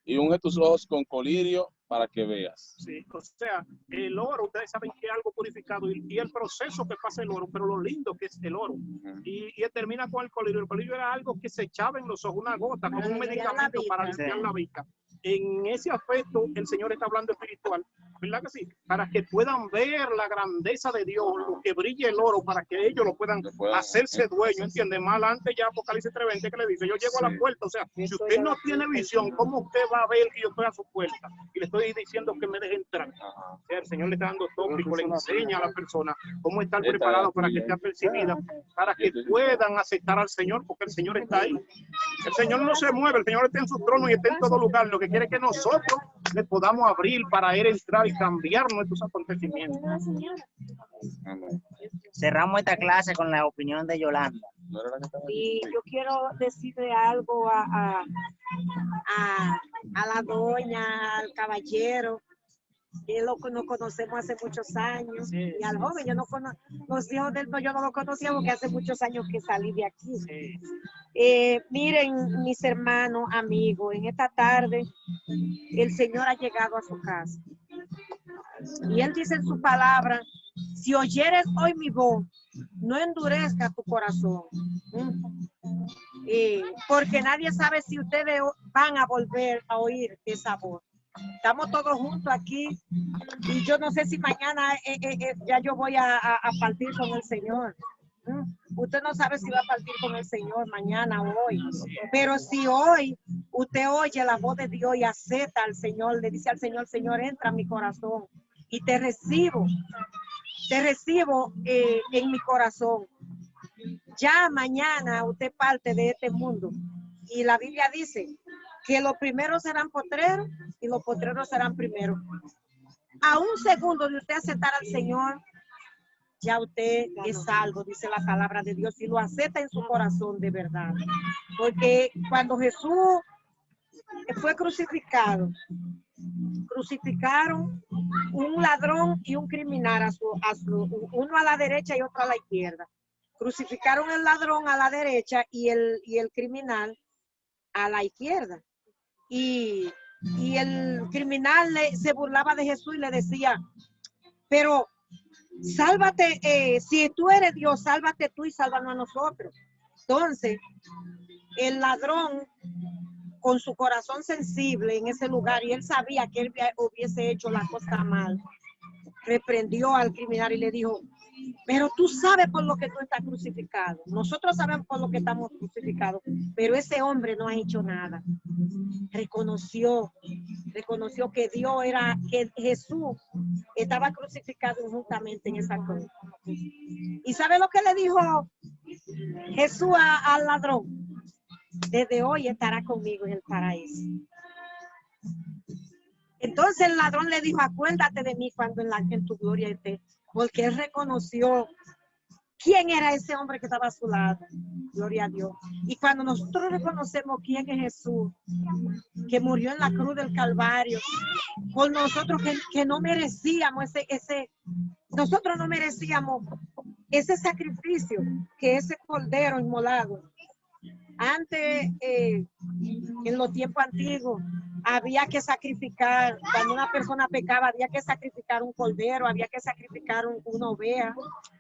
Y unge tus ojos con colirio para que veas. Sí, o sea, el oro, ustedes saben que es algo purificado y el proceso que pasa el oro, pero lo lindo que es el oro. Y termina con el colirio. El colirio era algo que se echaba en los ojos, una gota, como un medicamento para limpiar la vista. En ese aspecto, el Señor está hablando espiritual, ¿verdad que sí? Para que puedan ver la grandeza de Dios, lo que brille el oro, para que ellos lo puedan hacerse dueño, ¿entiende? Más adelante ya Apocalipsis 3:20 que le dice, yo llego a la puerta, o sea, si usted no tiene visión, ¿cómo usted va a ver que yo estoy a su puerta? Y le estoy diciendo que me deje entrar. O sea, el Señor le está dando tópico, le enseña a la persona cómo estar preparado para que esté apercibida, para que puedan aceptar al Señor, porque el Señor está ahí. El Señor no se mueve, el Señor está en su trono y está en todo lugar. Lo que quiere que nosotros le podamos abrir para Él entrar y cambiar nuestros acontecimientos. Cerramos esta clase con la opinión de Yolanda. Y yo quiero decirle algo a la doña, al caballero, que nos conocemos hace muchos años, y al joven, yo no los hijos del yo no lo conocía porque hace muchos años que salí de aquí. Miren, mis hermanos, amigos, en esta tarde el Señor ha llegado a su casa. Y Él dice en su palabra, si oyeres hoy mi voz, no endurezca tu corazón. Porque nadie sabe si ustedes van a volver a oír esa voz. Estamos todos juntos aquí y yo no sé si mañana ya yo voy a partir con el Señor. Usted no sabe si va a partir con el Señor mañana o hoy, pero si hoy usted oye la voz de Dios y acepta al Señor, le dice al Señor, Señor, entra a mi corazón y te recibo en mi corazón. Ya mañana usted parte de este mundo y la Biblia dice que los primeros serán postreros y los postreros serán primeros. A un segundo de usted aceptar al Señor, ya usted es salvo, dice la palabra de Dios, y lo acepta en su corazón de verdad. Porque cuando Jesús fue crucificado, crucificaron un ladrón y un criminal, uno a la derecha y otro a la izquierda. Crucificaron el ladrón a la derecha y el criminal a la izquierda. Y el criminal se burlaba de Jesús y le decía, pero sálvate, si tú eres Dios, sálvate tú y sálvanos a nosotros. Entonces, el ladrón, con su corazón sensible en ese lugar, y él sabía que él hubiese hecho la cosa mal, reprendió al criminal y le dijo, Pero tú sabes por lo que tú estás crucificado. Nosotros sabemos por lo que estamos crucificados. Pero ese hombre no ha hecho nada. Reconoció que Dios era, que Jesús estaba crucificado injustamente en esa cruz. ¿Y sabe lo que le dijo Jesús al ladrón? Desde hoy estará conmigo en el paraíso. Entonces el ladrón le dijo, acuérdate de mí cuando en tu gloria esté. Porque él reconoció quién era ese hombre que estaba a su lado. Gloria a Dios. Y cuando nosotros reconocemos quién es Jesús, que murió en la cruz del Calvario, por nosotros que no merecíamos nosotros no merecíamos ese sacrificio, que ese cordero inmolado. Antes, en los tiempos antiguos, había que sacrificar, cuando una persona pecaba, había que sacrificar un cordero, había que sacrificar una oveja,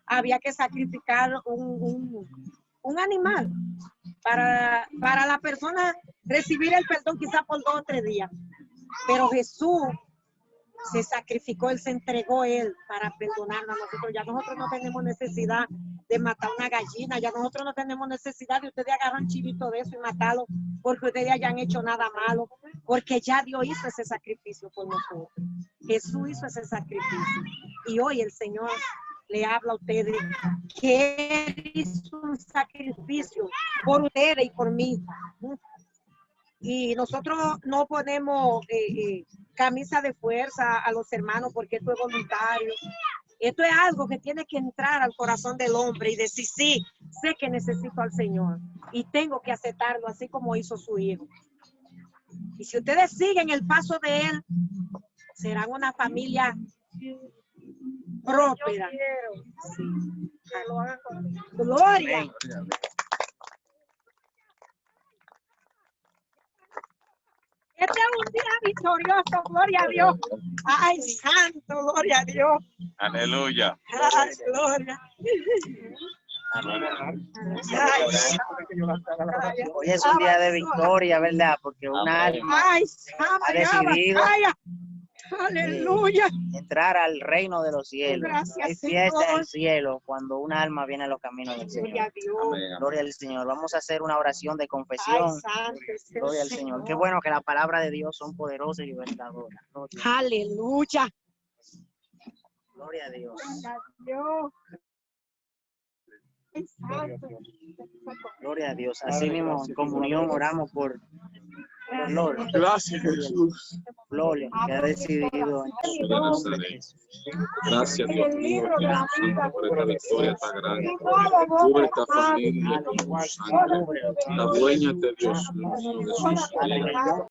había que sacrificar un animal para la persona recibir el perdón quizá por 2 o 3 días. Pero Jesús se sacrificó, Él se entregó Él para perdonarnos a nosotros. Ya nosotros no tenemos necesidad de matar una gallina, ya nosotros no tenemos necesidad de ustedes agarrar un chivito de eso y matarlo porque ustedes hayan hecho nada malo, porque ya Dios hizo ese sacrificio por nosotros. Jesús hizo ese sacrificio. Y hoy el Señor le habla a ustedes que Él hizo un sacrificio por ustedes y por mí. Y nosotros no ponemos camisa de fuerza a los hermanos porque esto es voluntario. Esto es algo que tiene que entrar al corazón del hombre y decir, sí, sé que necesito al Señor y tengo que aceptarlo así como hizo su hijo. Y si ustedes siguen el paso de Él, serán una familia próspera. Sí. Gloria. Este es un día victorioso, gloria a Dios. Ay, santo, gloria a Dios. Aleluya. Ay, gloria. Hoy es un día de victoria, ¿verdad? Porque una alma Ay, ha decidido aleluya. entrar al reino de los cielos. Gracias, Hay fiesta en Señor. el cielo cuando una alma viene a los caminos del Gloria Señor. a Dios. Amén. Gloria al Señor. Vamos a hacer una oración de Ay, confesión. santo es el Gloria al Señor. Qué bueno que las palabras de Dios son poderosas y libertadoras. Aleluya. Gloria a Dios. Gloria a Dios. Ay, santo. Gloria a Dios. Así mismo, en comunión oramos por Lord. Gracias, Jesús. Gloria, que ha decidido en su nombre de Jesús. Gracias, Dios El mío, libro de la Espíritu vida. Santo, por esta victoria tan grande. Y todo Cubre esta vos, familia con tu sangre. La dueña de Dios mío, Jesús. Aleluya.